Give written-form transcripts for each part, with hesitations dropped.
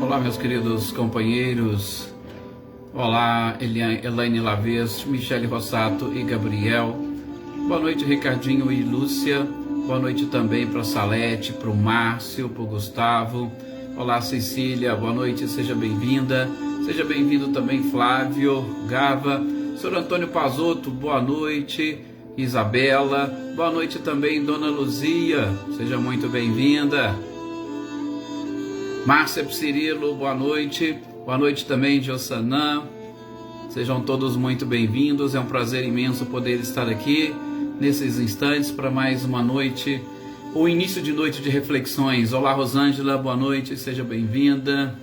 Olá, meus queridos companheiros. Olá, Elaine Lavez, Michele Rossato e Gabriel. Boa noite, Ricardinho e Lúcia. Boa noite também para Salete, para o Márcio, para o Gustavo. Olá, Cecília. Boa noite, seja bem-vinda. Seja bem-vindo também, Flávio, Gava. Sr. Antônio Pazotto, boa noite. Isabela. Boa noite também, Dona Luzia. Seja muito bem-vinda. Márcia Psirilo, boa noite. Boa noite também, Jossanã. Sejam todos muito bem-vindos. É um prazer imenso poder estar aqui nesses instantes para mais uma noite, o início de noite de reflexões. Olá, Rosângela, boa noite, seja bem-vinda.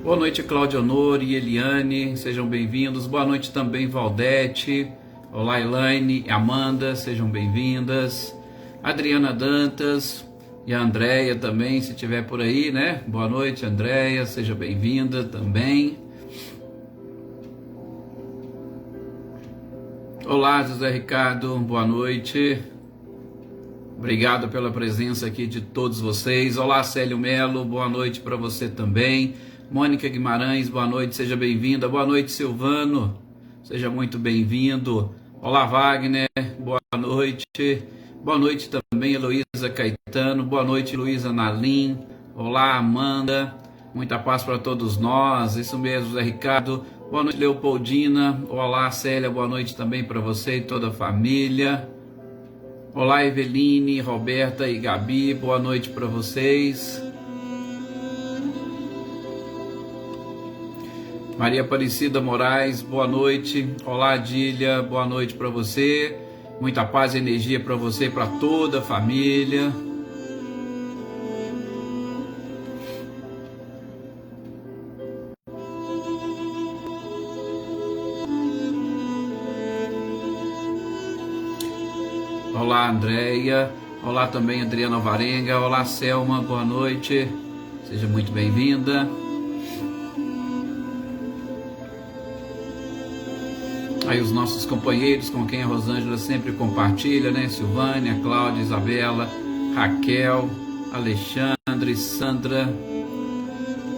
Boa noite, Cláudia Honor e Eliane, sejam bem-vindos. Boa noite também, Valdete. Olá, Elaine e Amanda, sejam bem-vindas. Adriana Dantas e a Andréia também, se estiver por aí, né? Boa noite, Andréia, seja bem-vinda também. Olá, José Ricardo, boa noite. Obrigado pela presença aqui de todos vocês. Olá, Célio Melo, boa noite para você também. Mônica Guimarães, boa noite, seja bem-vinda. Boa noite, Silvano, seja muito bem-vindo. Olá, Wagner, boa noite. Boa noite também, Heloísa Caetano. Boa noite, Luísa Nalim. Olá, Amanda. Muita paz para todos nós. Isso mesmo, Zé Ricardo. Boa noite, Leopoldina. Olá, Célia. Boa noite também para você e toda a família. Olá, Eveline, Roberta e Gabi. Boa noite para vocês. Maria Aparecida Moraes, boa noite. Olá, Adília, boa noite para você. Muita paz e energia para você e para toda a família. Olá, Andréia. Olá também, Adriana Alvarenga. Olá, Selma, boa noite. Seja muito bem-vinda. Aí os nossos companheiros com quem a Rosângela sempre compartilha, né? Silvânia, Cláudia, Isabela, Raquel, Alexandre, Sandra,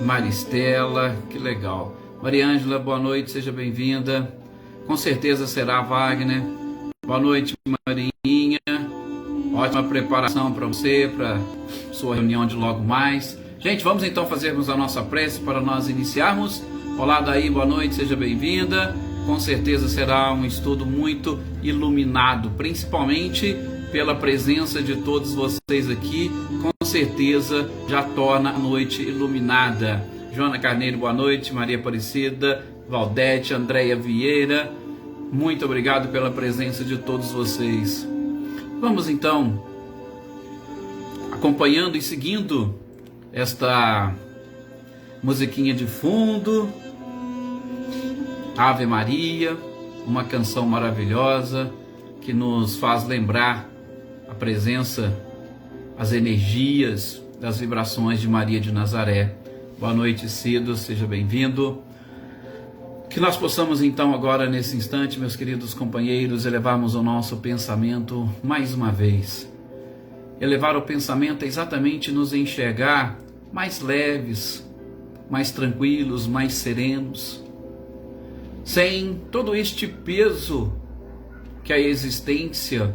Maristela, que legal. Maria Ângela, boa noite, seja bem-vinda. Com certeza será, Wagner. Boa noite, Marinha. Ótima preparação para você, para sua reunião de logo mais. Gente, vamos então fazermos a nossa prece para nós iniciarmos. Olá, Daí, boa noite, seja bem-vinda. Com certeza será um estudo muito iluminado, principalmente pela presença de todos vocês aqui. Com certeza já torna a noite iluminada. Joana Carneiro, boa noite. Maria Aparecida, Valdete, Andréia Vieira, muito obrigado pela presença de todos vocês. Vamos então, acompanhando e seguindo esta musiquinha de fundo, Ave Maria, uma canção maravilhosa que nos faz lembrar a presença, as energias das vibrações de Maria de Nazaré. Boa noite, Cido, seja bem-vindo. Que nós possamos então agora, nesse instante, meus queridos companheiros, elevarmos o nosso pensamento mais uma vez. Elevar o pensamento é exatamente nos enxergar mais leves, mais tranquilos, mais serenos, sem todo este peso que a existência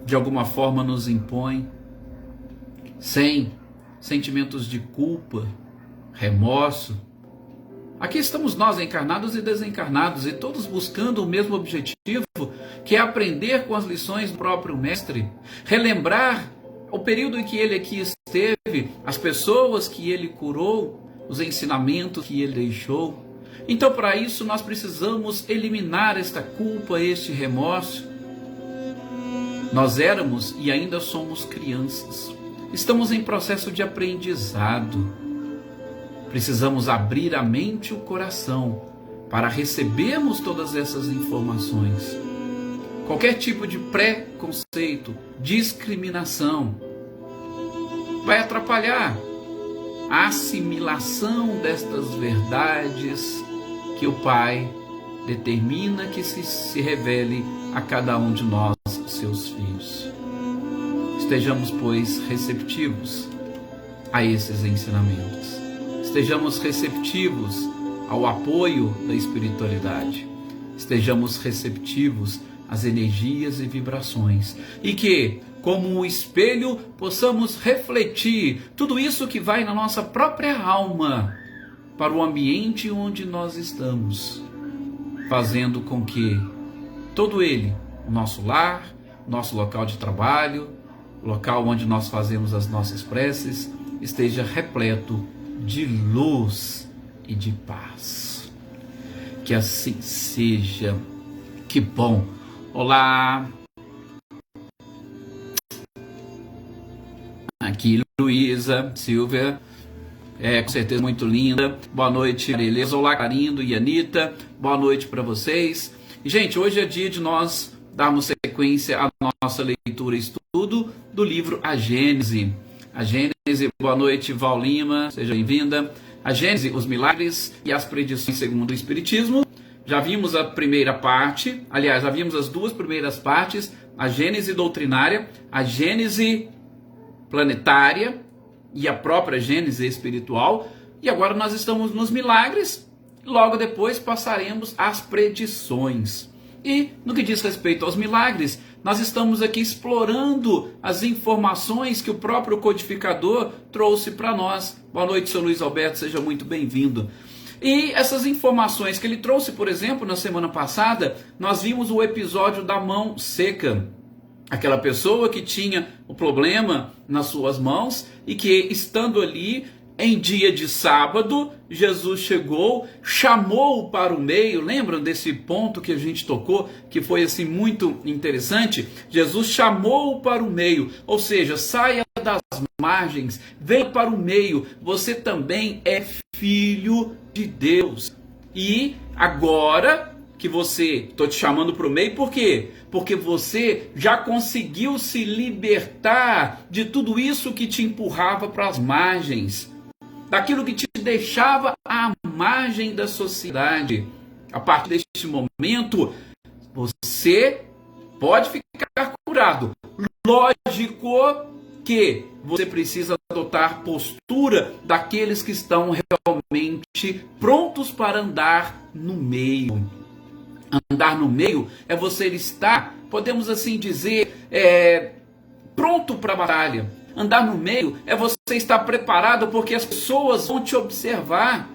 de alguma forma nos impõe, sem sentimentos de culpa, remorso. Aqui estamos nós, encarnados e desencarnados, e todos buscando o mesmo objetivo, que é aprender com as lições do próprio Mestre, relembrar o período em que ele aqui esteve, as pessoas que ele curou, os ensinamentos que ele deixou. Então, para isso, nós precisamos eliminar esta culpa, este remorso. Nós éramos e ainda somos crianças. Estamos em processo de aprendizado. Precisamos abrir a mente e o coração para recebermos todas essas informações. Qualquer tipo de preconceito, discriminação, vai atrapalhar a assimilação destas verdades que o Pai determina que se revele a cada um de nós, seus filhos. Estejamos, pois, receptivos a esses ensinamentos. Estejamos receptivos ao apoio da espiritualidade. Estejamos receptivos às energias e vibrações. E que, como um espelho, possamos refletir tudo isso que vai na nossa própria alma para o ambiente onde nós estamos, fazendo com que todo ele, o nosso lar, nosso local de trabalho, o local onde nós fazemos as nossas preces, esteja repleto de luz e de paz. Que assim seja. Que bom. Olá. Aqui Luísa, Silvia, com certeza muito linda. Boa noite, Marileza. Olá, Carindo e Anitta. Boa noite para vocês. E, gente, hoje é dia de nós darmos sequência à nossa leitura e estudo do livro A Gênese. A Gênese, boa noite, Val Lima, seja bem-vinda. A Gênese, os milagres e as predições segundo o Espiritismo. Já vimos a primeira parte, aliás, já vimos as duas primeiras partes, a Gênese doutrinária, a Gênese planetária e a própria Gênese espiritual. E agora nós estamos nos milagres, logo depois passaremos às predições. E no que diz respeito aos milagres, nós estamos aqui explorando as informações que o próprio codificador trouxe para nós. Boa noite, Sr. Luiz Alberto, seja muito bem-vindo. E essas informações que ele trouxe, por exemplo, na semana passada, nós vimos o episódio da mão seca. Aquela pessoa que tinha o problema nas suas mãos e que, estando ali em dia de sábado, Jesus chegou, chamou-o para o meio. Lembram desse ponto que a gente tocou, que foi assim muito interessante? Jesus chamou-o para o meio, ou seja, saia das margens, venha para o meio, você também é filho de Deus. E agora que você, estou te chamando para o meio, por quê? Porque você já conseguiu se libertar de tudo isso que te empurrava para as margens, daquilo que te deixava à margem da sociedade. A partir deste momento, você pode ficar curado. Lógico que você precisa adotar postura daqueles que estão realmente prontos para andar no meio. Andar no meio é você estar, podemos assim dizer, pronto para a batalha. Andar no meio é você estar preparado, porque as pessoas vão te observar.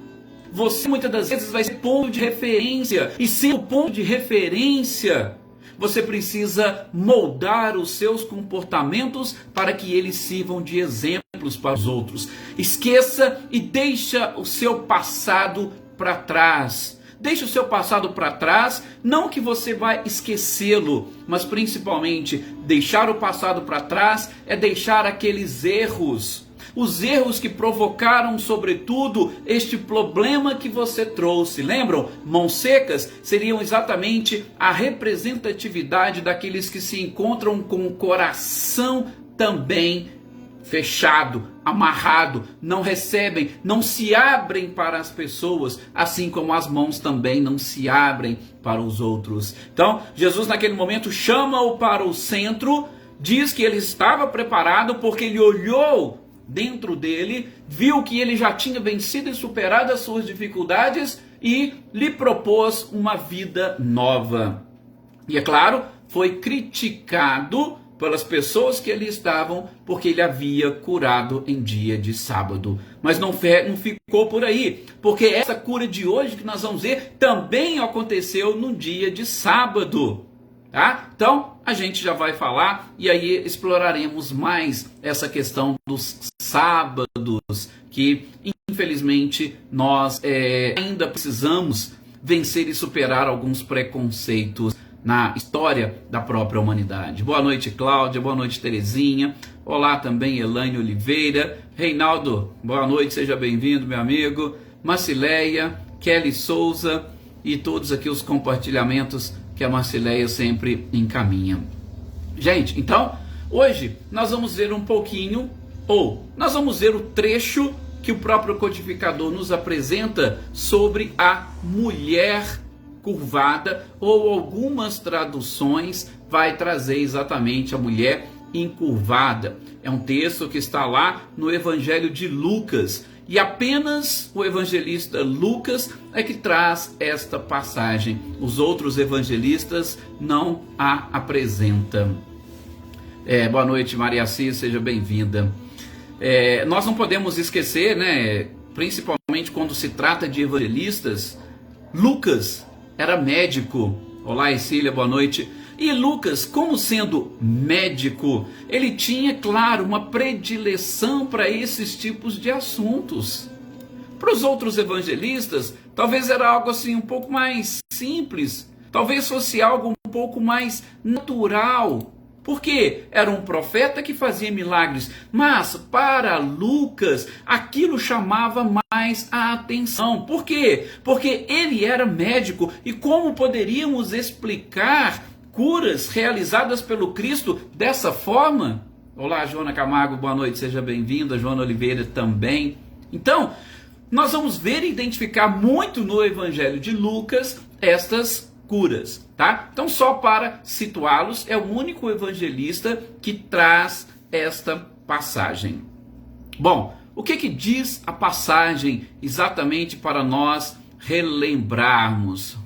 Você muitas das vezes vai ser ponto de referência. E sendo ponto de referência, você precisa moldar os seus comportamentos para que eles sirvam de exemplos para os outros. Esqueça e deixa o seu passado para trás. Deixe o seu passado para trás, não que você vai esquecê-lo, mas principalmente deixar o passado para trás é deixar aqueles erros. Os erros que provocaram, sobretudo, este problema que você trouxe. Lembram? Mãos secas seriam exatamente a representatividade daqueles que se encontram com o coração também fechado, amarrado, não recebem, não se abrem para as pessoas, assim como as mãos também não se abrem para os outros. Então, Jesus naquele momento chama-o para o centro, diz que ele estava preparado porque ele olhou dentro dele, viu que ele já tinha vencido e superado as suas dificuldades e lhe propôs uma vida nova. E é claro, foi criticado pelas pessoas que ali estavam, porque ele havia curado em dia de sábado. Mas não ficou por aí, porque essa cura de hoje que nós vamos ver também aconteceu no dia de sábado. Tá? Então, a gente já vai falar e aí exploraremos mais essa questão dos sábados, que infelizmente nós ainda precisamos vencer e superar alguns preconceitos na história da própria humanidade. Boa noite, Cláudia. Boa noite, Terezinha. Olá também, Elaine Oliveira. Reinaldo, boa noite, seja bem-vindo, meu amigo. Marcileia, Kelly Souza e todos aqui os compartilhamentos que a Marcileia sempre encaminha. Gente, então, hoje nós vamos ver um pouquinho, nós vamos ver o trecho que o próprio codificador nos apresenta sobre a mulher curvada, ou algumas traduções vai trazer exatamente a mulher encurvada. É um texto que está lá no Evangelho de Lucas, e apenas o evangelista Lucas é que traz esta passagem. Os outros evangelistas não a apresentam. Boa noite, Maria Assis, seja bem-vinda. Nós não podemos esquecer, né, principalmente quando se trata de evangelistas, Lucas era médico. Olá, Cecília, boa noite. E Lucas, como sendo médico, ele tinha, claro, uma predileção para esses tipos de assuntos. Para os outros evangelistas, talvez era algo assim um pouco mais simples, talvez fosse algo um pouco mais natural, porque era um profeta que fazia milagres, mas para Lucas aquilo chamava mais a atenção. Por quê? Porque ele era médico, e como poderíamos explicar curas realizadas pelo Cristo dessa forma? Olá, Joana Camargo, boa noite, seja bem-vinda. Joana Oliveira também. Então, nós vamos ver e identificar muito no Evangelho de Lucas estas curas, tá? Então, só para situá-los, é o único evangelista que traz esta passagem. Bom, o que diz a passagem exatamente para nós relembrarmos?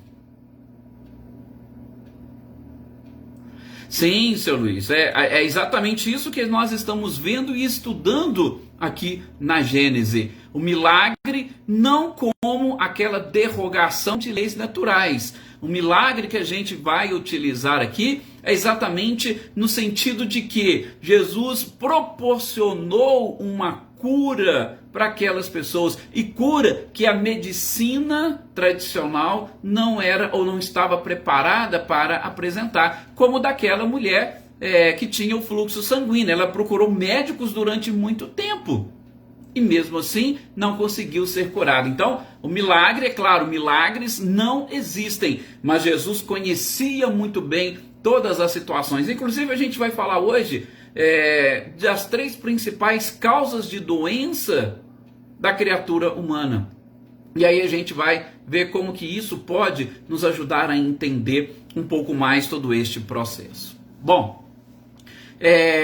Sim, seu Luiz, é exatamente isso que nós estamos vendo e estudando aqui na Gênese. O milagre não como aquela derrogação de leis naturais. O milagre que a gente vai utilizar aqui é exatamente no sentido de que Jesus proporcionou uma cura para aquelas pessoas, e cura que a medicina tradicional não era ou não estava preparada para apresentar, como daquela mulher que tinha o fluxo sanguíneo. Ela procurou médicos durante muito tempo e mesmo assim não conseguiu ser curada. Então, o milagre, é claro, milagres não existem, mas Jesus conhecia muito bem todas as situações. Inclusive, a gente vai falar hoje das 3 principais causas de doença da criatura humana. E aí a gente vai ver como que isso pode nos ajudar a entender um pouco mais todo este processo. Bom,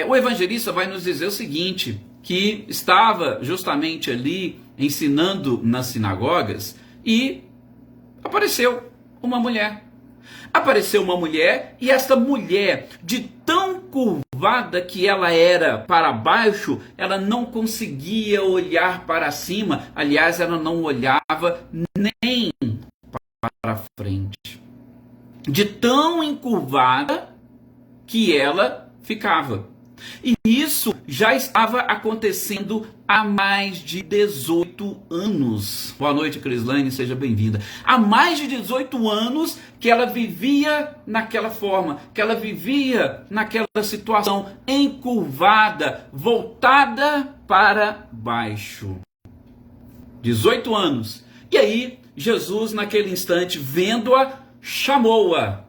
o evangelista vai nos dizer o seguinte, que estava justamente ali ensinando nas sinagogas e apareceu uma mulher. Apareceu uma mulher, e esta mulher, de tão curvada que ela era para baixo, ela não conseguia olhar para cima. Aliás, ela não olhava nem para frente. De tão encurvada que ela ficava. E isso já estava acontecendo há mais de 18 anos. Boa noite, Crislane, seja bem-vinda. Há mais de 18 anos que ela vivia naquela forma, que ela vivia naquela situação encurvada, voltada para baixo. 18 anos. E aí, Jesus, naquele instante, vendo-a, chamou-a.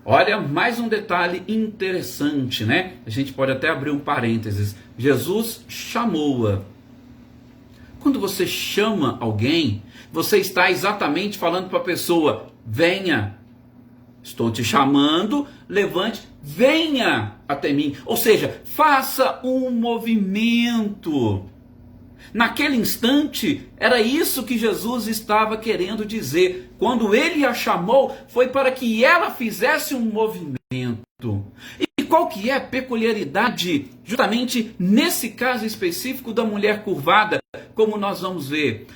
Olha, mais um detalhe interessante, né? A gente pode até abrir um parênteses. Jesus chamou-a. Quando você chama alguém, você está exatamente falando para a pessoa: venha, estou te chamando, levante, venha até mim. Ou seja, faça um movimento. Naquele instante, era isso que Jesus estava querendo dizer. Quando ele a chamou, foi para que ela fizesse um movimento. E qual que é a peculiaridade, justamente nesse caso específico da mulher curvada, como nós vamos ver?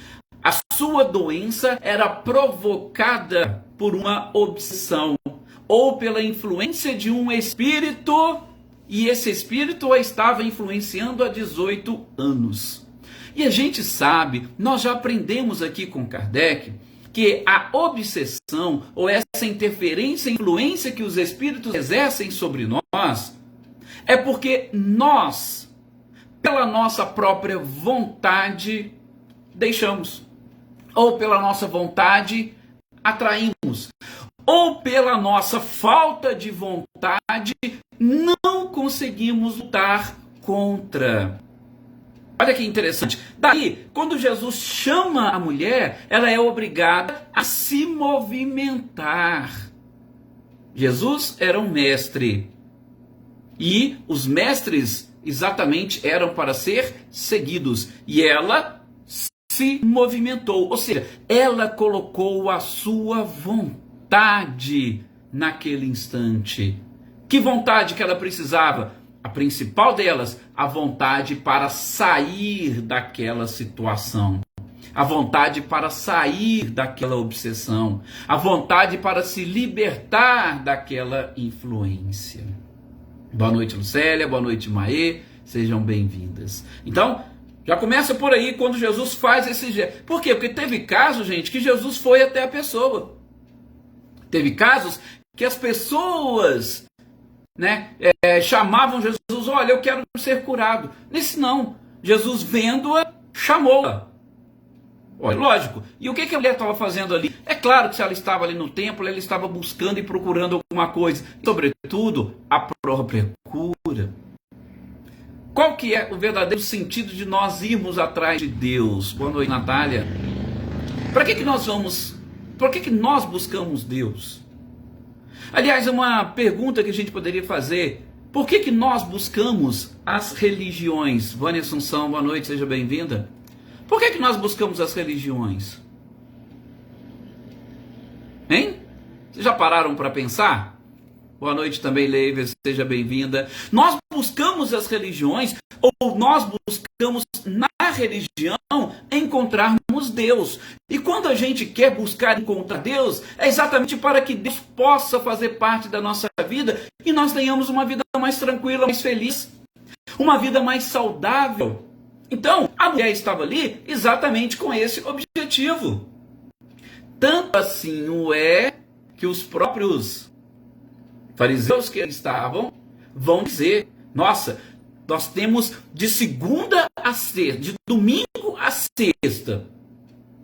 A sua doença era provocada por uma obsessão, ou pela influência de um espírito, e esse espírito a estava influenciando há 18 anos. E a gente sabe, nós já aprendemos aqui com Kardec, que a obsessão, ou essa interferência, influência que os espíritos exercem sobre nós, é porque nós, pela nossa própria vontade, deixamos. Ou pela nossa vontade, atraímos. Ou pela nossa falta de vontade, não conseguimos lutar contra. Olha que interessante. Daí, quando Jesus chama a mulher, ela é obrigada a se movimentar. Jesus era um mestre. E os mestres exatamente eram para ser seguidos. E ela se movimentou. Ou seja, ela colocou a sua vontade naquele instante. Que vontade que ela precisava? A principal delas, a vontade para sair daquela situação. A vontade para sair daquela obsessão. A vontade para se libertar daquela influência. Boa noite, Lucélia. Boa noite, Maê. Sejam bem-vindas. Então, já começa por aí quando Jesus faz esse gesto. Por quê? Porque teve casos, gente, que Jesus foi até a pessoa. Teve casos que as pessoas chamavam Jesus, olha, eu quero ser curado. Nesse não, Jesus vendo-a, chamou-a. Olha, lógico. E o que a mulher estava fazendo ali? É claro que se ela estava ali no templo, ela estava buscando e procurando alguma coisa. Sobretudo, a própria cura. Qual que é o verdadeiro sentido de nós irmos atrás de Deus? Boa noite, Natália. Para que nós vamos? Por que nós buscamos Deus? Aliás, uma pergunta que a gente poderia fazer: por que nós buscamos as religiões? Vânia Assunção, boa noite, seja bem-vinda. Por que nós buscamos as religiões? Hein? Vocês já pararam para pensar? Boa noite também, Leiva, seja bem-vinda. Nós buscamos as religiões, ou nós buscamos na religião encontrarmos Deus. E quando a gente quer buscar encontrar Deus, é exatamente para que Deus possa fazer parte da nossa vida e nós tenhamos uma vida mais tranquila, mais feliz, uma vida mais saudável. Então, a mulher estava ali exatamente com esse objetivo. Tanto assim o é que os próprios fariseus que estavam vão dizer: nossa, nós temos de segunda a sexta, de domingo a sexta,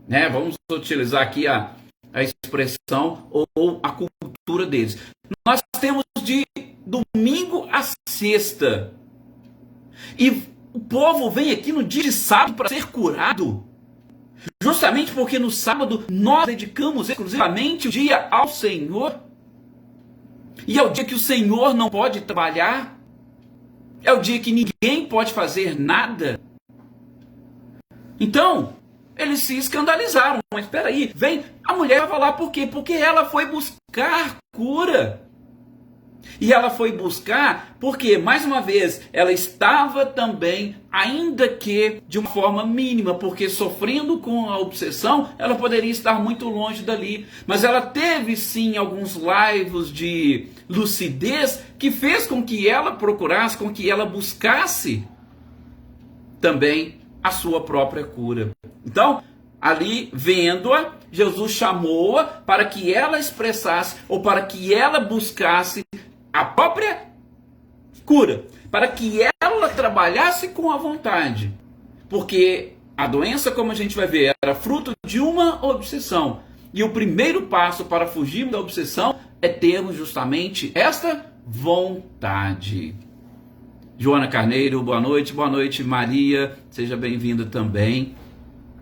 né? Vamos utilizar aqui a expressão ou a cultura deles. Nós temos de domingo a sexta. E o povo vem aqui no dia de sábado para ser curado. Justamente porque no sábado nós dedicamos exclusivamente o dia ao Senhor. E é o dia que o Senhor não pode trabalhar. É o dia que ninguém pode fazer nada. Então, eles se escandalizaram. Mas espera aí, vem, a mulher vai falar por quê? Porque ela foi buscar cura. E ela foi buscar porque, mais uma vez, ela estava também, ainda que de uma forma mínima, porque sofrendo com a obsessão, ela poderia estar muito longe dali. Mas ela teve sim alguns laivos de lucidez que fez com que ela procurasse, com que ela buscasse também a sua própria cura. Então, ali, vendo-a, Jesus chamou-a para que ela expressasse ou para que ela buscasse a própria cura, para que ela trabalhasse com a vontade, porque a doença, como a gente vai ver, era fruto de uma obsessão, e o primeiro passo para fugir da obsessão é termos justamente esta vontade. Joana Carneiro, boa noite Maria, seja bem-vinda também.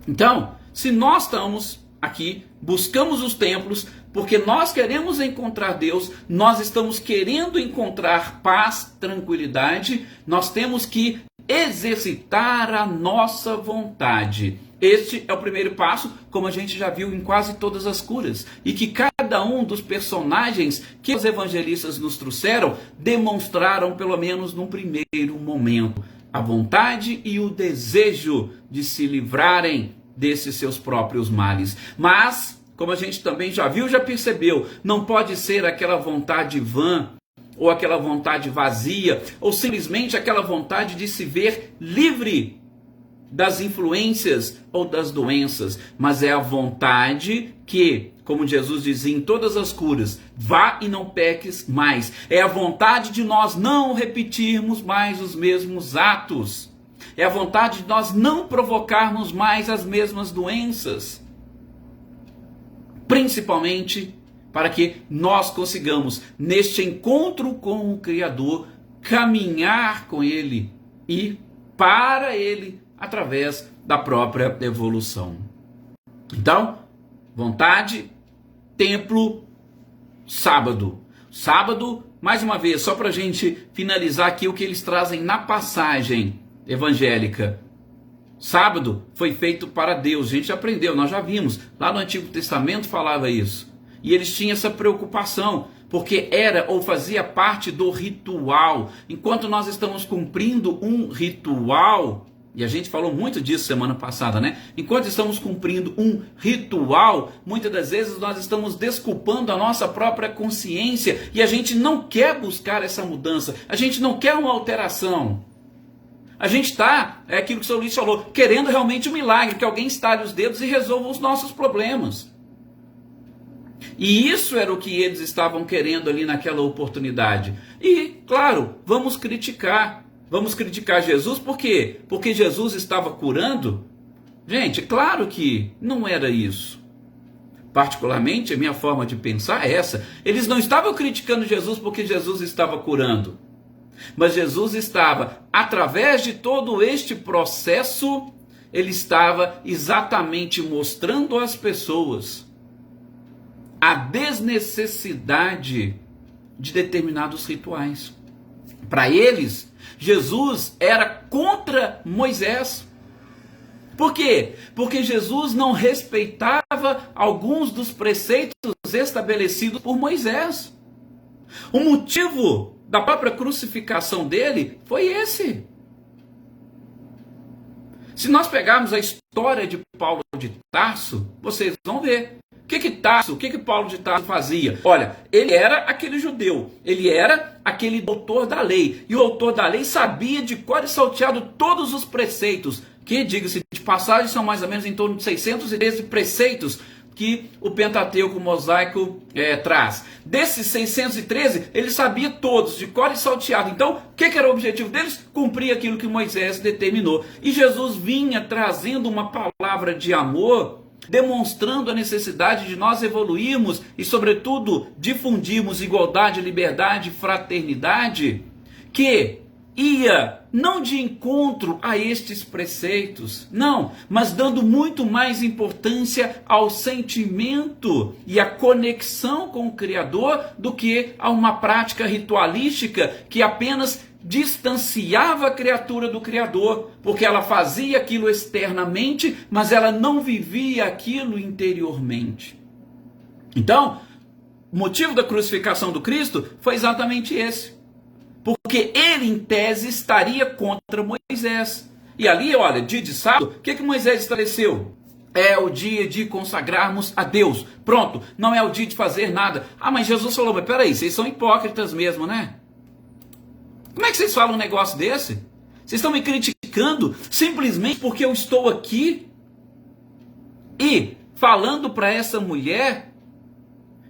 Então, se nós estamos aqui, buscamos os templos, porque nós queremos encontrar Deus, nós estamos querendo encontrar paz, tranquilidade, nós temos que exercitar a nossa vontade. Este é o primeiro passo, como a gente já viu em quase todas as curas, e que cada um dos personagens que os evangelistas nos trouxeram demonstraram, pelo menos num primeiro momento, a vontade e o desejo de se livrarem desses seus próprios males. Mas, como a gente também já viu, já percebeu, não pode ser aquela vontade vã, ou aquela vontade vazia, ou simplesmente aquela vontade de se ver livre das influências ou das doenças, mas é a vontade que, como Jesus dizia em todas as curas, vá e não peques mais. É a vontade de nós não repetirmos mais os mesmos atos. É a vontade de nós não provocarmos mais as mesmas doenças. Principalmente para que nós consigamos, neste encontro com o Criador, caminhar com Ele e para Ele através da própria evolução. Então, vontade, templo, sábado. Sábado, mais uma vez, só para a gente finalizar aqui o que eles trazem na passagem evangélica. Sábado foi feito para Deus, a gente já aprendeu, nós já vimos, lá no Antigo Testamento falava isso. E eles tinham essa preocupação, porque era ou fazia parte do ritual. Enquanto nós estamos cumprindo um ritual, e a gente falou muito disso semana passada, né? Enquanto estamos cumprindo um ritual, muitas das vezes nós estamos desculpando a nossa própria consciência e a gente não quer buscar essa mudança, a gente não quer uma alteração. A gente está, é aquilo que o São Luís falou, querendo realmente um milagre, que alguém estale os dedos e resolva os nossos problemas. E isso era o que eles estavam querendo ali naquela oportunidade. E, claro, vamos criticar Jesus, por quê? Porque Jesus estava curando? Gente, claro que não era isso. Particularmente, a minha forma de pensar é essa. Eles não estavam criticando Jesus porque Jesus estava curando. Mas Jesus estava, através de todo este processo, ele estava exatamente mostrando às pessoas a desnecessidade de determinados rituais. Para eles, Jesus era contra Moisés. Por quê? Porque Jesus não respeitava alguns dos preceitos estabelecidos por Moisés. O motivo da própria crucificação dele foi esse. Se nós pegarmos a história de Paulo de Tarso, vocês vão ver. O que Paulo de Tarso fazia? Olha, ele era aquele judeu, ele era aquele doutor da lei, e o autor da lei sabia de cor e salteado todos os preceitos, que, diga-se de passagem, são mais ou menos em torno de 613 preceitos que o Pentateuco mosaico traz. Desses 613, ele sabia todos, de cor e salteado. Então, o que era o objetivo deles? Cumprir aquilo que Moisés determinou. E Jesus vinha trazendo uma palavra de amor, demonstrando a necessidade de nós evoluirmos e, sobretudo, difundirmos igualdade, liberdade, fraternidade, que ia não de encontro a estes preceitos, não, mas dando muito mais importância ao sentimento e à conexão com o Criador do que a uma prática ritualística que apenas distanciava a criatura do Criador, porque ela fazia aquilo externamente, mas ela não vivia aquilo interiormente. Então, o motivo da crucificação do Cristo foi exatamente esse. Porque ele, em tese, estaria contra Moisés. E ali, olha, dia de sábado, o que Moisés estabeleceu? É o dia de consagrarmos a Deus. Pronto, não é o dia de fazer nada. Ah, mas Jesus falou, mas peraí, vocês são hipócritas mesmo, né? Como é que vocês falam um negócio desse? Vocês estão me criticando simplesmente porque eu estou aqui e falando para essa mulher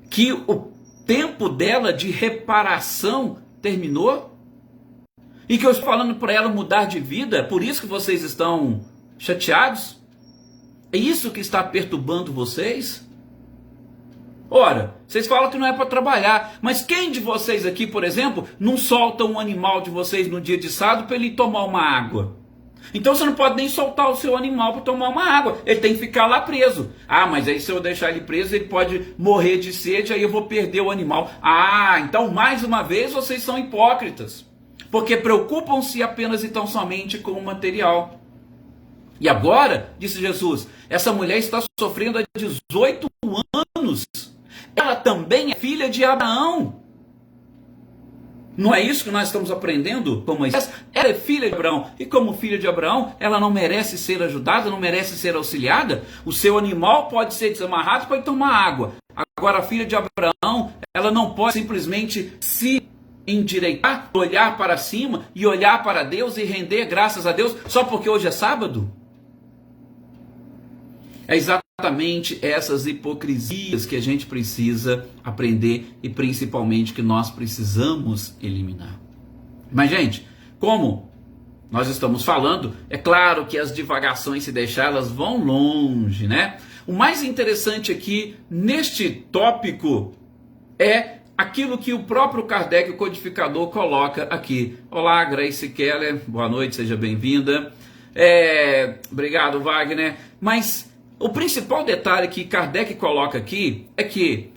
que o tempo dela de reparação terminou? E que eu estou falando para ela mudar de vida, por isso que vocês estão chateados? É isso que está perturbando vocês? Ora, vocês falam que não é para trabalhar, mas quem de vocês aqui, por exemplo, não solta um animal de vocês no dia de sábado para ele tomar uma água? Então você não pode nem soltar o seu animal para tomar uma água, ele tem que ficar lá preso. Ah, mas aí se eu deixar ele preso, ele pode morrer de sede, aí eu vou perder o animal. Ah, então mais uma vez vocês são hipócritas, porque preocupam-se apenas e tão somente com o material. E agora, disse Jesus, essa mulher está sofrendo há 18 anos. Ela também é filha de Abraão. Não é isso que nós estamos aprendendo com Moisés? Ela é filha de Abraão. E como filha de Abraão, ela não merece ser ajudada, não merece ser auxiliada? O seu animal pode ser desamarrado, pode tomar água. Agora a filha de Abraão, ela não pode simplesmente se endireitar, olhar para cima e olhar para Deus e render graças a Deus só porque hoje é sábado? É exatamente essas hipocrisias que a gente precisa aprender e principalmente que nós precisamos eliminar. Mas, gente, como nós estamos falando, é claro que as divagações, se deixar, elas vão longe, né? O mais interessante aqui neste tópico é aquilo que o próprio Kardec, o codificador, coloca aqui. Olá, Grace Keller, boa noite, seja bem-vinda. Obrigado, Wagner. Mas o principal detalhe que Kardec coloca aqui é que,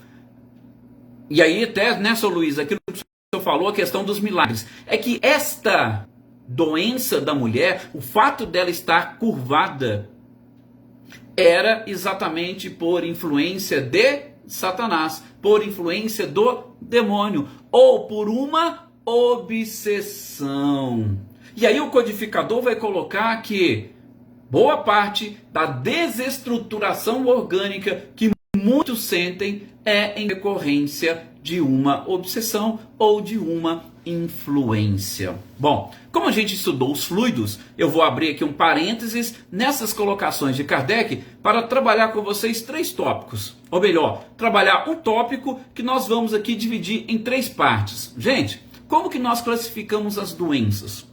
e aí até nessa, Luiz, aquilo que o senhor falou, a questão dos milagres, é que esta doença da mulher, o fato dela estar curvada, era exatamente por influência de Satanás, por influência do demônio, ou por uma obsessão. E aí o codificador vai colocar que boa parte da desestruturação orgânica que muitos sentem é em decorrência de uma obsessão ou de uma influência. Bom, como a gente estudou os fluidos, eu vou abrir aqui um parênteses nessas colocações de Kardec para trabalhar com vocês 3 tópicos. Ou melhor, trabalhar um tópico que nós vamos aqui dividir em 3 partes. Gente, como que nós classificamos as doenças?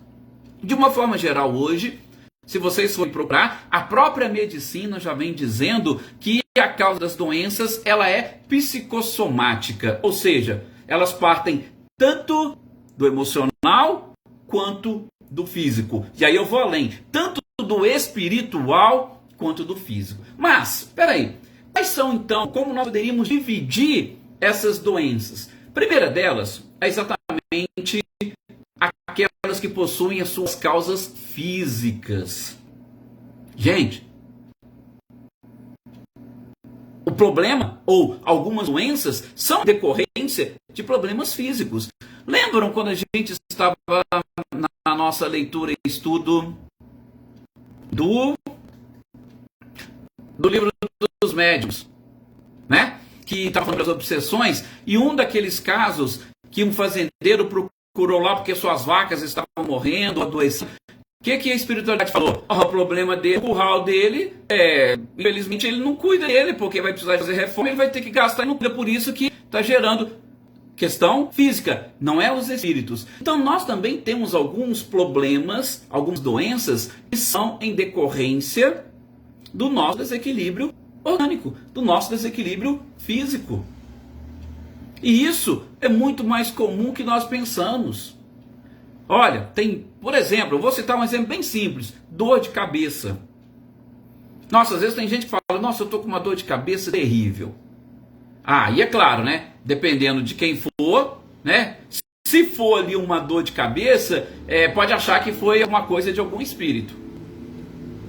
De uma forma geral hoje, se vocês forem procurar, a própria medicina já vem dizendo que a causa das doenças ela é psicossomática, ou seja, elas partem tanto do emocional quanto do físico. E aí eu vou além, tanto do espiritual quanto do físico. Mas, espera aí, quais são então, como nós poderíamos dividir essas doenças? A primeira delas é exatamente aquelas que possuem as suas causas físicas. Gente, o problema ou algumas doenças são decorrência de problemas físicos. Lembram quando a gente estava na nossa leitura e estudo do livro dos médiuns, né? Que estava falando das obsessões, e um daqueles casos que um fazendeiro procurou lá porque suas vacas estavam morrendo, adoecendo. O que a espiritualidade falou? O problema dele, o curral dele, infelizmente ele não cuida dele, porque vai precisar fazer reforma, ele vai ter que gastar e não cuida, por isso que está gerando questão física, não é os espíritos. Então nós também temos alguns problemas, algumas doenças que são em decorrência do nosso desequilíbrio orgânico, do nosso desequilíbrio físico. E isso é muito mais comum que nós pensamos. Olha, tem, por exemplo, eu vou citar um exemplo bem simples, dor de cabeça. Nossa, às vezes tem gente que fala, nossa, eu estou com uma dor de cabeça terrível. Ah, e é claro, né? Dependendo de quem for, né? Se for ali uma dor de cabeça, pode achar que foi alguma coisa de algum espírito,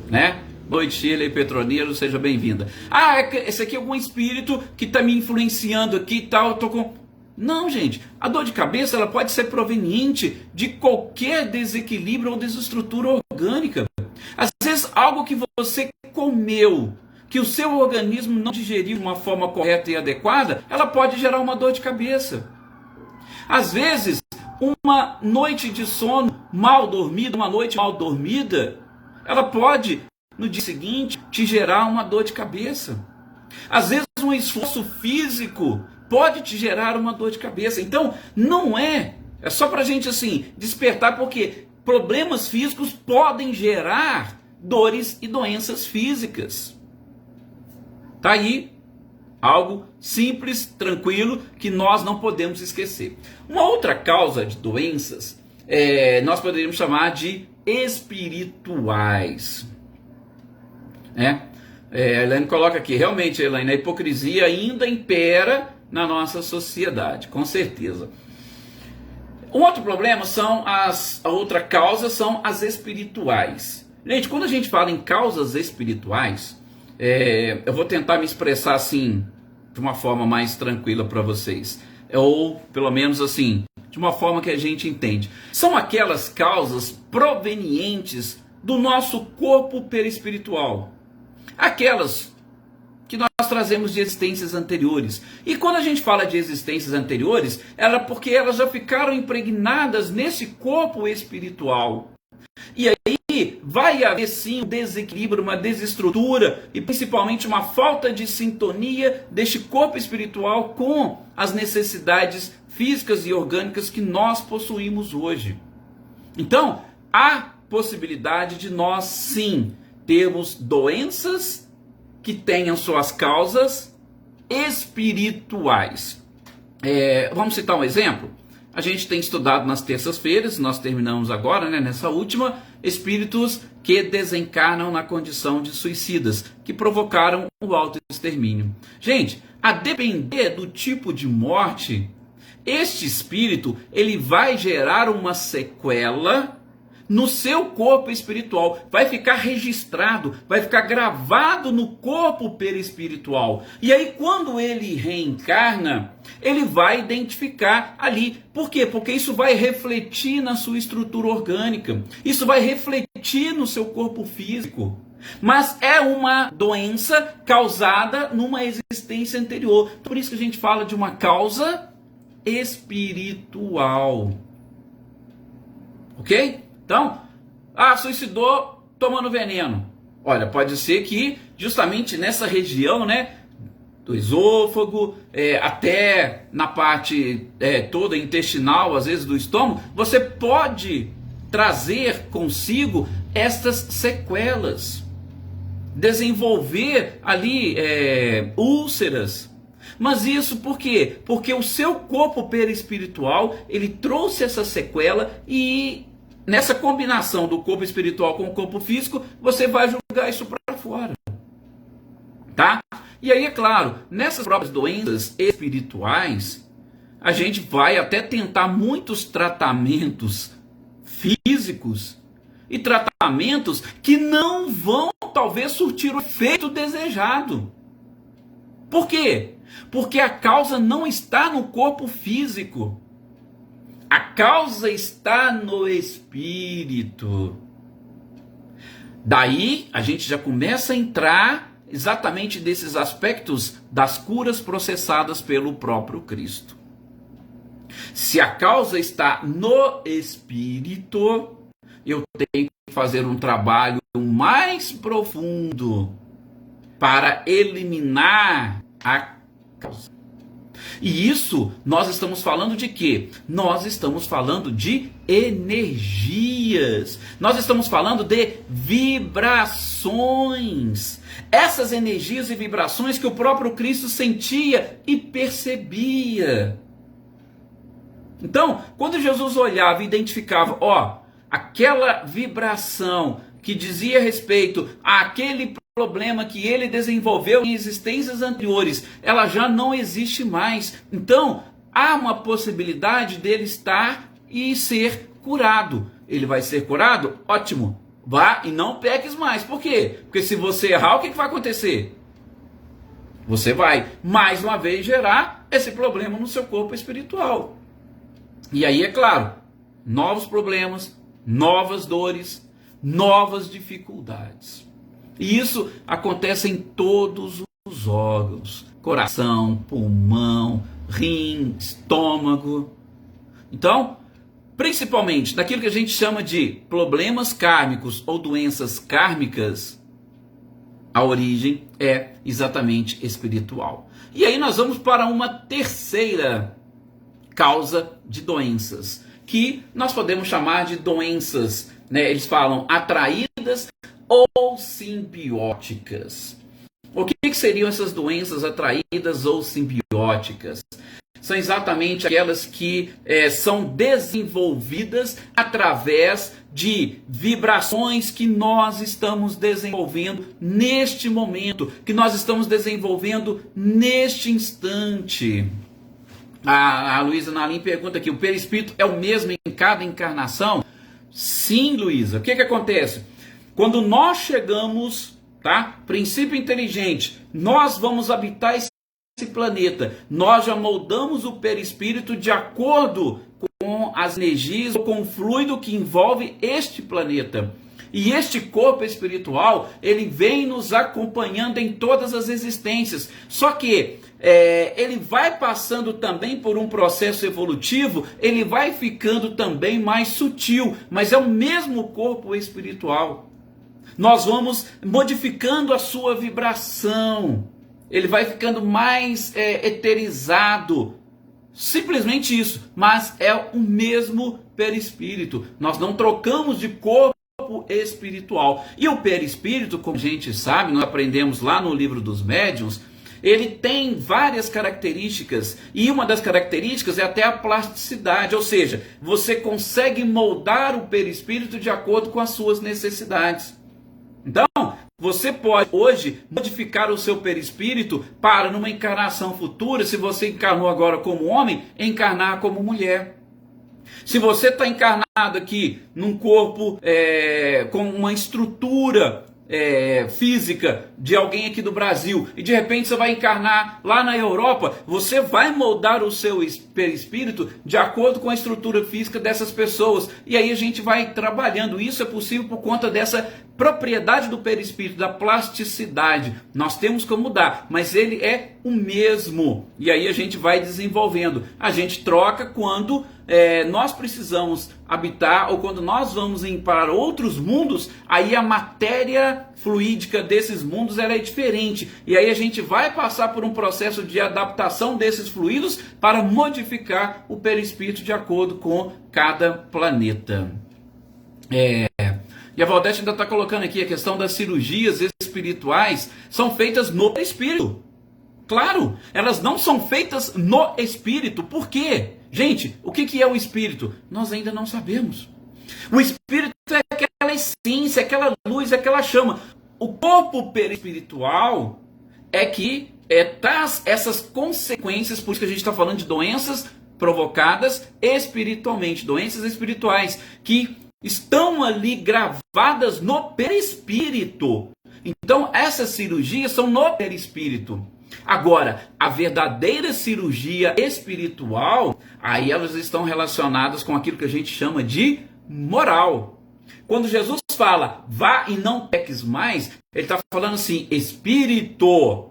né? Boa noite, Sheila e Petroneiro, seja bem-vinda. Ah, esse aqui é algum espírito que está me influenciando aqui e tal, eu tô com... Não, gente, a dor de cabeça ela pode ser proveniente de qualquer desequilíbrio ou desestrutura orgânica. Às vezes algo que você comeu, que o seu organismo não digeriu de uma forma correta e adequada, ela pode gerar uma dor de cabeça. Às vezes, uma noite de sono mal dormida, uma noite mal dormida, ela pode, no dia seguinte, te gerar uma dor de cabeça. Às vezes, um esforço físico pode te gerar uma dor de cabeça. Então, não é só para a gente assim, despertar, porque problemas físicos podem gerar dores e doenças físicas. Tá aí algo simples, tranquilo, que nós não podemos esquecer. Uma outra causa de doenças, nós poderíamos chamar de espirituais. A Elaine coloca aqui, realmente, Elaine, a hipocrisia ainda impera na nossa sociedade, com certeza. Um outro problema a outra causa são as espirituais. Gente, quando a gente fala em causas espirituais, eu vou tentar me expressar assim, de uma forma mais tranquila para vocês, ou pelo menos assim, de uma forma que a gente entende. São aquelas causas provenientes do nosso corpo perispiritual, aquelas que nós trazemos de existências anteriores. E quando a gente fala de existências anteriores, é porque elas já ficaram impregnadas nesse corpo espiritual. E aí vai haver sim um desequilíbrio, uma desestrutura e principalmente uma falta de sintonia deste corpo espiritual com as necessidades físicas e orgânicas que nós possuímos hoje. Então, há possibilidade de nós sim termos doenças que tenham suas causas espirituais. Vamos citar um exemplo? A gente tem estudado nas terças-feiras, nós terminamos agora, nessa última, espíritos que desencarnam na condição de suicidas, que provocaram o autoextermínio. Gente, a depender do tipo de morte, este espírito ele vai gerar uma sequela no seu corpo espiritual, vai ficar registrado, vai ficar gravado no corpo perispiritual. E aí quando ele reencarna, ele vai identificar ali. Por quê? Porque isso vai refletir na sua estrutura orgânica, isso vai refletir no seu corpo físico. Mas é uma doença causada numa existência anterior. Por isso que a gente fala de uma causa espiritual. Ok? Então, suicidou tomando veneno. Olha, pode ser que justamente nessa região, né, do esôfago, até na parte toda intestinal, às vezes do estômago, você pode trazer consigo estas sequelas, desenvolver ali úlceras. Mas isso por quê? Porque o seu corpo perispiritual, ele trouxe essa sequela e nessa combinação do corpo espiritual com o corpo físico, você vai jogar isso para fora. Tá? E aí, é claro, nessas próprias doenças espirituais, a gente vai até tentar muitos tratamentos físicos e tratamentos que não vão, talvez, surtir o efeito desejado. Por quê? Porque a causa não está no corpo físico. A causa está no espírito. Daí a gente já começa a entrar exatamente desses aspectos das curas processadas pelo próprio Cristo. Se a causa está no espírito, eu tenho que fazer um trabalho mais profundo para eliminar a causa. E isso, nós estamos falando de quê? Nós estamos falando de energias. Nós estamos falando de vibrações. Essas energias e vibrações que o próprio Cristo sentia e percebia. Então, quando Jesus olhava e identificava, aquela vibração que dizia respeito àquele problema que ele desenvolveu em existências anteriores, ela já não existe mais. Então, há uma possibilidade dele estar e ser curado. Ele vai ser curado? Ótimo. Vá e não peques mais. Por quê? Porque se você errar, o que vai acontecer? Você vai, mais uma vez, gerar esse problema no seu corpo espiritual. E aí, é claro, novos problemas, novas dores, novas dificuldades. E isso acontece em todos os órgãos: coração, pulmão, rim, estômago. Então, principalmente naquilo que a gente chama de problemas kármicos ou doenças kármicas, a origem é exatamente espiritual. E aí nós vamos para uma terceira causa de doenças, que nós podemos chamar de doenças, eles falam atraídas ou simbióticas. O que seriam essas doenças atraídas ou simbióticas? São exatamente aquelas que são desenvolvidas através de vibrações que nós estamos desenvolvendo neste momento, que nós estamos desenvolvendo neste instante. A Luísa Nalim pergunta aqui: o perispírito é o mesmo em cada encarnação? Sim, Luísa. O que acontece? Quando nós chegamos, princípio inteligente, nós vamos habitar esse planeta, nós já moldamos o perispírito de acordo com as energias, com o fluido que envolve este planeta. E este corpo espiritual, ele vem nos acompanhando em todas as existências. Só que ele vai passando também por um processo evolutivo, ele vai ficando também mais sutil, mas é o mesmo corpo espiritual. Nós vamos modificando a sua vibração, ele vai ficando mais eterizado. Simplesmente isso, mas é o mesmo perispírito. Nós não trocamos de corpo espiritual. E o perispírito, como a gente sabe, nós aprendemos lá no livro dos médiuns, ele tem várias características, e uma das características é até a plasticidade, ou seja, você consegue moldar o perispírito de acordo com as suas necessidades. Então, você pode hoje modificar o seu perispírito para, numa encarnação futura, se você encarnou agora como homem, encarnar como mulher. Se você está encarnado aqui num corpo com uma estrutura física de alguém aqui do Brasil, e de repente você vai encarnar lá na Europa, você vai moldar o seu perispírito de acordo com a estrutura física dessas pessoas, e aí a gente vai trabalhando. Isso é possível por conta dessa propriedade do perispírito, da plasticidade. Nós temos como mudar, mas ele é o mesmo, e aí a gente vai desenvolvendo. A gente troca quando nós precisamos habitar, ou quando nós vamos para outros mundos, aí a matéria fluídica desses mundos ela é diferente, e aí a gente vai passar por um processo de adaptação desses fluidos para modificar o perispírito de acordo com cada planeta. E a Valdete ainda está colocando aqui a questão das cirurgias espirituais, são feitas no espírito. Claro, elas não são feitas no espírito. Por quê? Gente, o que é o espírito? Nós ainda não sabemos. O espírito é aquela essência, aquela luz, aquela chama. O corpo perispiritual é que traz essas consequências, por isso que a gente está falando de doenças provocadas espiritualmente, doenças espirituais, que estão ali gravadas no perispírito. Então, essas cirurgias são no perispírito. Agora, a verdadeira cirurgia espiritual, aí elas estão relacionadas com aquilo que a gente chama de moral. Quando Jesus fala, vá e não peques mais, ele está falando assim, espírito,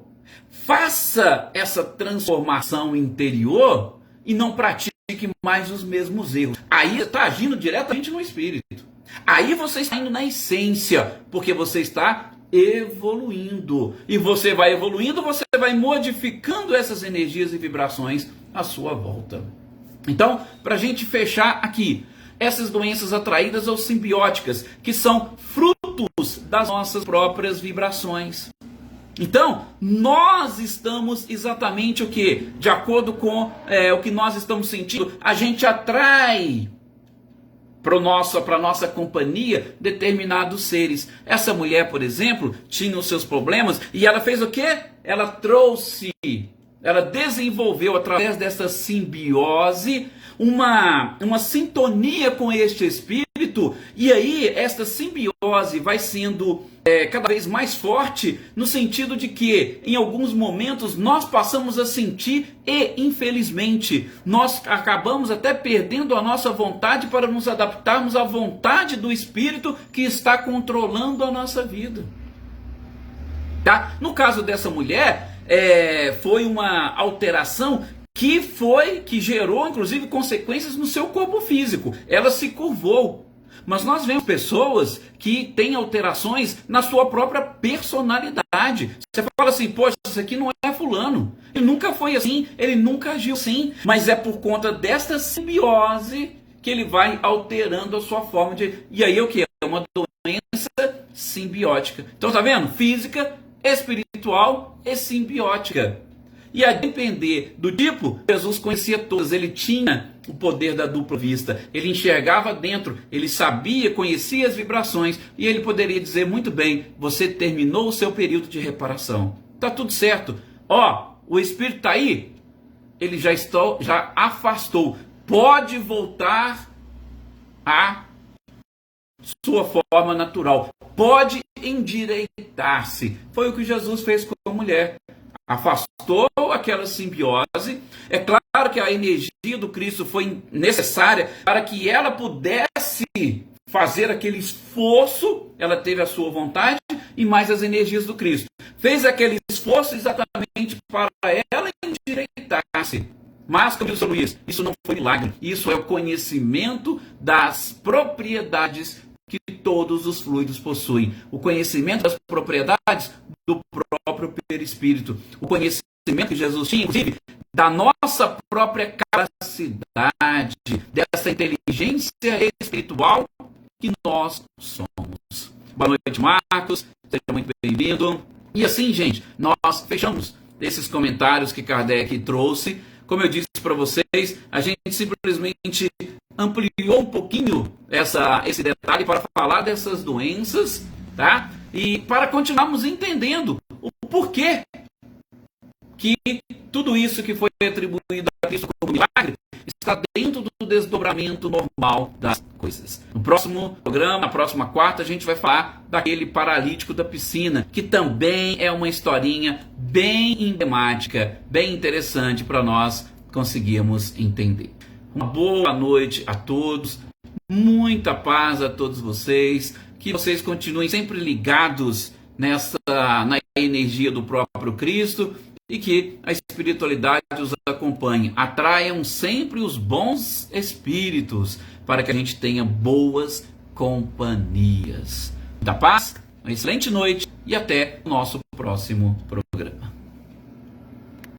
faça essa transformação interior e não pratique mais os mesmos erros. Aí está agindo diretamente no espírito. Aí você está indo na essência, porque você está evoluindo. E você vai evoluindo, você vai modificando essas energias e vibrações à sua volta. Então, para a gente fechar aqui, essas doenças atraídas ou simbióticas, que são frutos das nossas próprias vibrações. Então, nós estamos exatamente o que? De acordo com o que nós estamos sentindo, a gente atrai para a nossa companhia determinados seres. Essa mulher, por exemplo, tinha os seus problemas e ela fez o quê? Ela desenvolveu através dessa simbiose uma sintonia com este espírito, e aí esta simbiose vai sendo cada vez mais forte, no sentido de que em alguns momentos nós passamos a sentir e infelizmente nós acabamos até perdendo a nossa vontade para nos adaptarmos à vontade do espírito que está controlando a nossa vida. Tá? No caso dessa mulher, foi uma alteração que gerou inclusive consequências no seu corpo físico. Ela se curvou. Mas nós vemos pessoas que têm alterações na sua própria personalidade. Você fala assim, poxa, isso aqui não é fulano. Ele nunca foi assim, ele nunca agiu assim. Mas é por conta desta simbiose que ele vai alterando a sua forma de... E aí o que? É uma doença simbiótica. Então tá vendo? Física, espiritual e simbiótica. E a depender do tipo, Jesus conhecia todas, ele tinha o poder da dupla vista, ele enxergava dentro, ele sabia, conhecia as vibrações, e ele poderia dizer muito bem, você terminou o seu período de reparação, está tudo certo, o espírito está aí, ele já afastou, pode voltar à sua forma natural, pode endireitar-se. Foi o que Jesus fez com a mulher. Afastou aquela simbiose. É claro que a energia do Cristo foi necessária para que ela pudesse fazer aquele esforço. Ela teve a sua vontade e mais as energias do Cristo. Fez aquele esforço exatamente para ela endireitar-se. Mas, como disse o Luiz, isso não foi milagre. Isso é o conhecimento das propriedades que todos os fluidos possuem. O conhecimento das propriedades do próprio perispírito. O conhecimento que Jesus tinha, inclusive, da nossa própria capacidade, dessa inteligência espiritual que nós somos. Boa noite, Marcos. Seja muito bem-vindo. E assim, gente, nós fechamos desses comentários que Kardec trouxe. Como eu disse para vocês, a gente simplesmente ampliou um pouquinho esse detalhe para falar dessas doenças, tá? E para continuarmos entendendo o porquê que tudo isso que foi atribuído a Cristo como milagre está dentro do desdobramento normal das coisas. No próximo programa, na próxima quarta, a gente vai falar daquele paralítico da piscina, que também é uma historinha bem emblemática, bem interessante para nós conseguirmos entender. Uma boa noite a todos, muita paz a todos vocês, que vocês continuem sempre ligados na energia do próprio Cristo, e que a espiritualidade os acompanhe. Atraiam sempre os bons espíritos para que a gente tenha boas companhias. Da paz, uma excelente noite e até o nosso próximo programa.